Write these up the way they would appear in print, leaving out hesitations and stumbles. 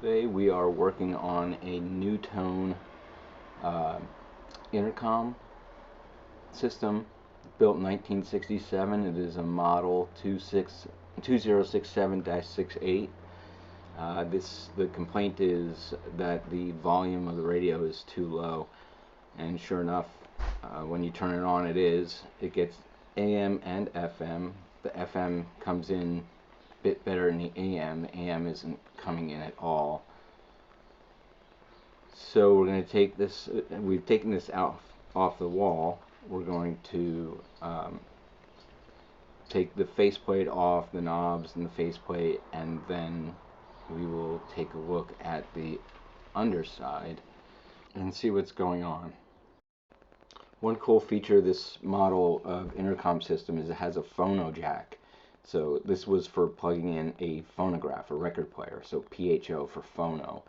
Today we are working on a NuTone uh, intercom system built in 1967. It is a model 2067-68. The complaint is that the volume of the radio is too low, and sure enough, when you turn it on, it gets AM and FM. The FM comes in a bit better than the AM. The AM isn't coming in at all. So we're going to take this, we've taken this out off the wall. We're going to take the faceplate off, the knobs and the faceplate, and then we will take a look at the underside and see what's going on. One cool feature of this model of intercom system is it has a phono jack. So this was for plugging in a phonograph, a record player, so PHO for phono.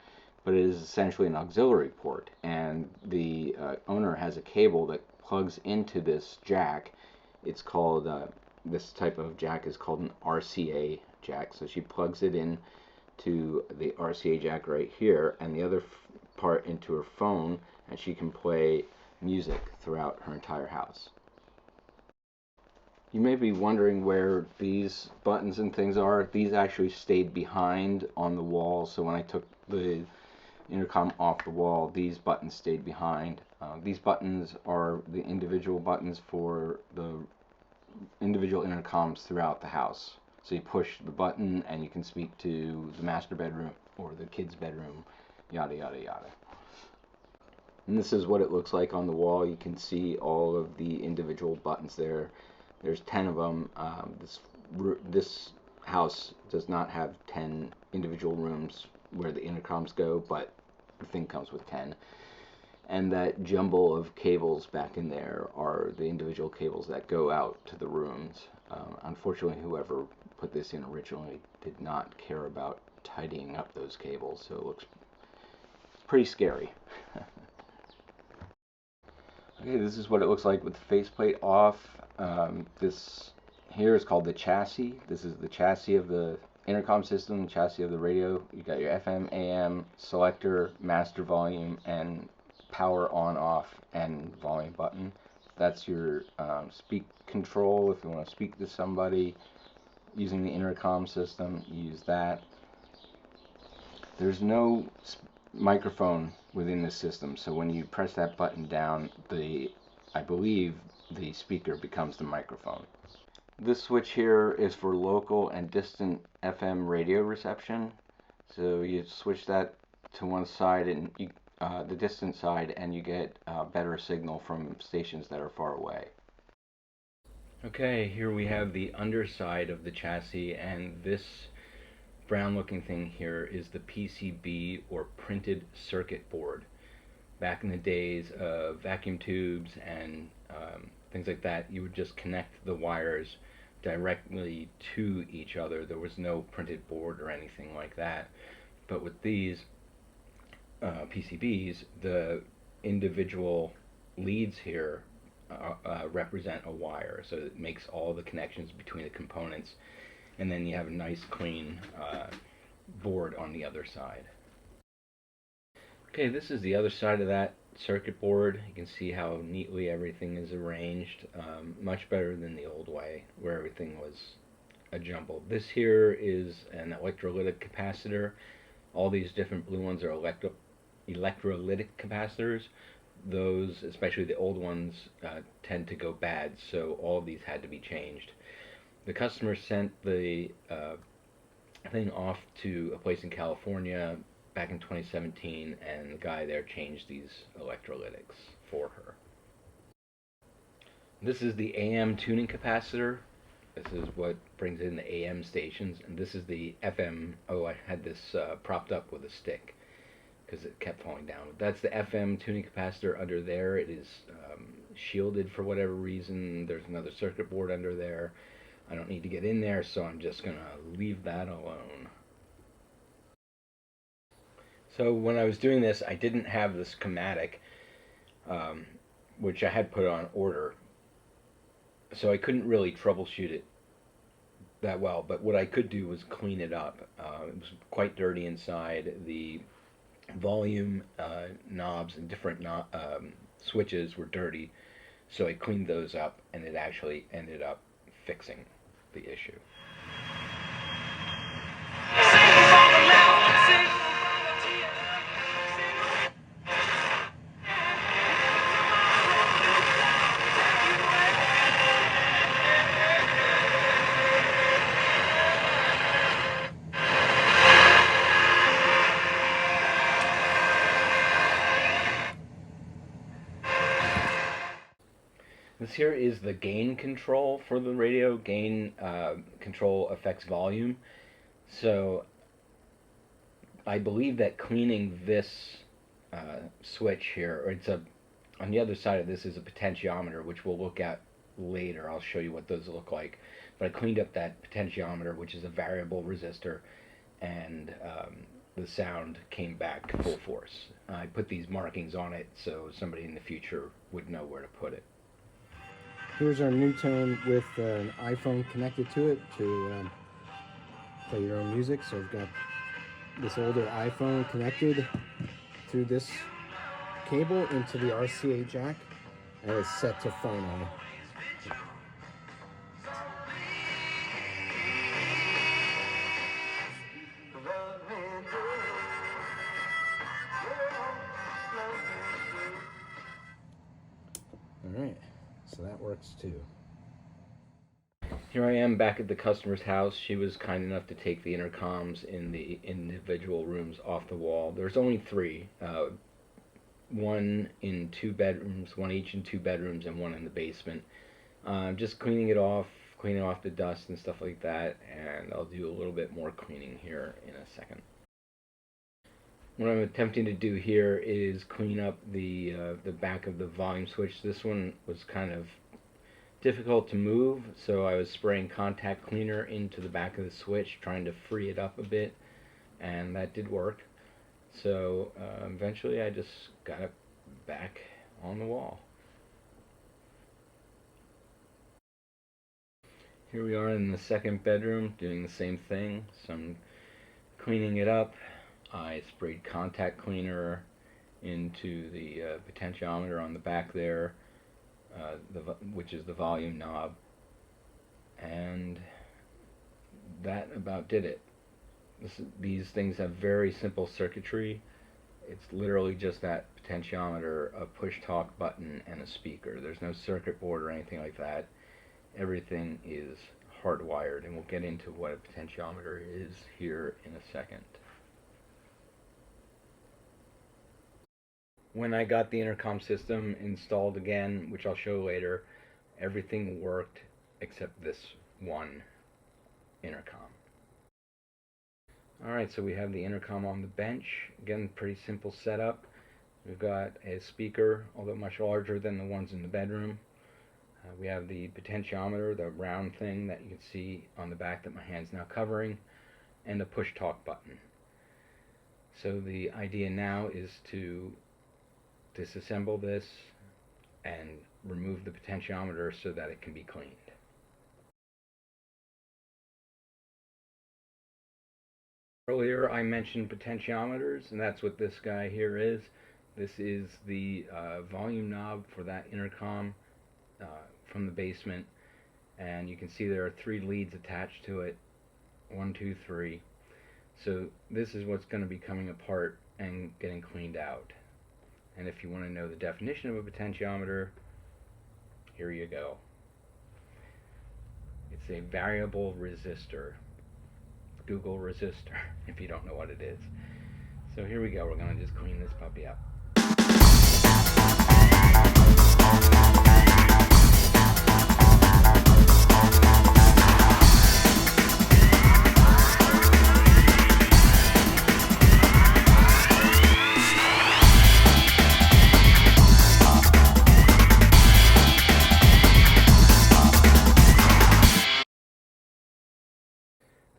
But it is essentially an auxiliary port, and the owner has a cable that plugs into this jack. It's called, this type of jack is called an RCA jack. So she plugs it in to the RCA jack right here, and the other part into her phone, and she can play music throughout her entire house. You may be wondering where these buttons and things are. These actually stayed behind on the wall, so when I took the intercom off the wall, these buttons stayed behind. These buttons are the individual buttons for the individual intercoms throughout the house. So you push the button and you can speak to the master bedroom or the kids' bedroom, yada yada yada. And this is what it looks like on the wall. You can see all of the individual buttons there. There's 10 of them. This house does not have 10 individual rooms where the intercoms go, but the thing comes with 10. And that jumble of cables back in there are the individual cables that go out to the rooms. Unfortunately, whoever put this in originally did not care about tidying up those cables, so it looks pretty scary. Okay, this is what it looks like with the faceplate off. This here is called the chassis. This is the chassis of the intercom system, the chassis of the radio. You got your FM, AM, selector, master volume, and power on, off, and volume button. That's your speak control. If you want to speak to somebody using the intercom system, you use that. There's no microphone within the system, so when you press that button down, I believe the speaker becomes the microphone. This switch here is for local and distant FM radio reception. So you switch that to one side, and the distant side, and you get a better signal from stations that are far away. Okay, here we have the underside of the chassis, and this brown looking thing here is the PCB, or printed circuit board. Back in the days of vacuum tubes and things like that, you would just connect the wires directly to each other. There was no printed board or anything like that. But with these PCBs, the individual leads here represent a wire, so it makes all the connections between the components, and then you have a nice clean board on the other side. Okay, this is the other side of that circuit board. You can see how neatly everything is arranged, much better than the old way where everything was a jumble. This here is an electrolytic capacitor. All these different blue ones are electrolytic capacitors. Those, especially the old ones, tend to go bad, so all of these had to be changed. The customer sent the thing off to a place in California back in 2017, and the guy there changed these electrolytics for her. This is the AM tuning capacitor. This is what brings in the AM stations, and this is the FM. Oh, I had this propped up with a stick because it kept falling down. That's the FM tuning capacitor under there. It is shielded for whatever reason. There's another circuit board under there. I don't need to get in there, so I'm just going to leave that alone. So when I was doing this, I didn't have the schematic, which I had put on order, so I couldn't really troubleshoot it that well, but what I could do was clean it up. It was quite dirty inside. The volume knobs and different switches were dirty, so I cleaned those up, and it actually ended up fixing the issue. This here is the gain control for the radio. Gain control affects volume. So I believe that cleaning this switch here, or on the other side of this is a potentiometer, which we'll look at later. I'll show you what those look like. But I cleaned up that potentiometer, which is a variable resistor, and the sound came back full force. I put these markings on it so somebody in the future would know where to put it. Here's our NuTone with an iPhone connected to it to play your own music. So I've got this older iPhone connected through this cable into the RCA jack, and it's set to phono. Alright, so that works too. Here I am back at the customer's house. She was kind enough to take the intercoms in the individual rooms off the wall. There's only three, one in 2 bedrooms, one each in 2 bedrooms, and one in the basement. Just cleaning off the dust and stuff like that, and I'll do a little bit more cleaning here in a second. What I'm attempting to do here is clean up the back of the volume switch. This one was kind of difficult to move, so I was spraying contact cleaner into the back of the switch, trying to free it up a bit, and that did work. So eventually I just got it back on the wall. Here we are in the second bedroom doing the same thing. So I'm cleaning it up. I sprayed contact cleaner into the potentiometer on the back there, which is the volume knob, and that about did it. These things have very simple circuitry. It's literally just that potentiometer, a push-talk button, and a speaker. There's no circuit board or anything like that. Everything is hardwired, and we'll get into what a potentiometer is here in a second. When I got the intercom system installed again, which I'll show later, everything worked except this one intercom. Alright, so we have the intercom on the bench. Again, pretty simple setup. We've got a speaker, although much larger than the ones in the bedroom. We have the potentiometer, the round thing that you can see on the back that my hand's now covering, and a push-talk button. So the idea now is to disassemble this and remove the potentiometer so that it can be cleaned. Earlier I mentioned potentiometers, and that's what this guy here is. This is the volume knob for that intercom from the basement, and you can see there are 3 leads attached to it. 1, 2, 3. So this is what's going to be coming apart and getting cleaned out. And if you want to know the definition of a potentiometer, here you go. It's a variable resistor. Google resistor if you don't know what it is. So here we go. We're going to just clean this puppy up.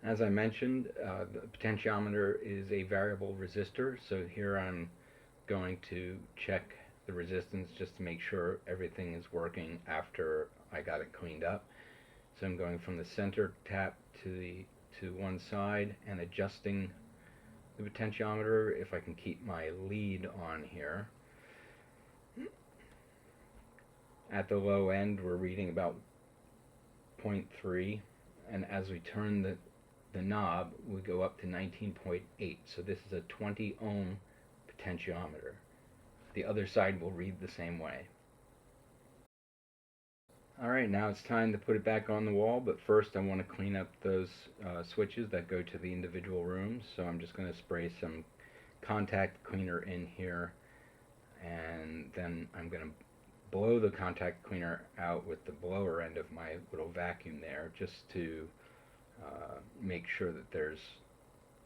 As I mentioned, the potentiometer is a variable resistor, so here I'm going to check the resistance just to make sure everything is working after I got it cleaned up. So I'm going from the center tap to one side and adjusting the potentiometer if I can keep my lead on here. At the low end, we're reading about 0.3, and as we turn the knob, we go up to 19.8. So this is a 20 ohm potentiometer. The other side will read the same way. Alright, now it's time to put it back on the wall, but first I want to clean up those switches that go to the individual rooms. So I'm just going to spray some contact cleaner in here, and then I'm going to blow the contact cleaner out with the blower end of my little vacuum there, just to make sure that there's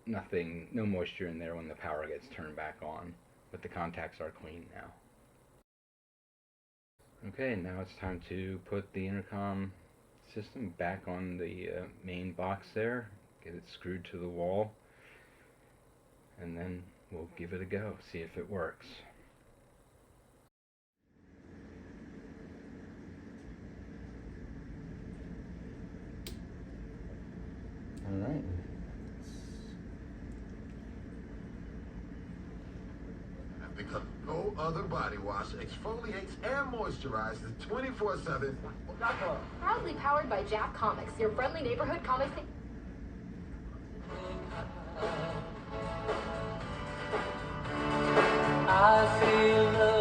no moisture in there when the power gets turned back on, but the contacts are clean now. Okay, now it's time to put the intercom system back on the main box there, get it screwed to the wall, and then we'll give it a go, see if it works. Alright. Because no other body wash exfoliates and moisturizes 24/7. Proudly powered by Jap Comics, your friendly neighborhood comics. I feel love.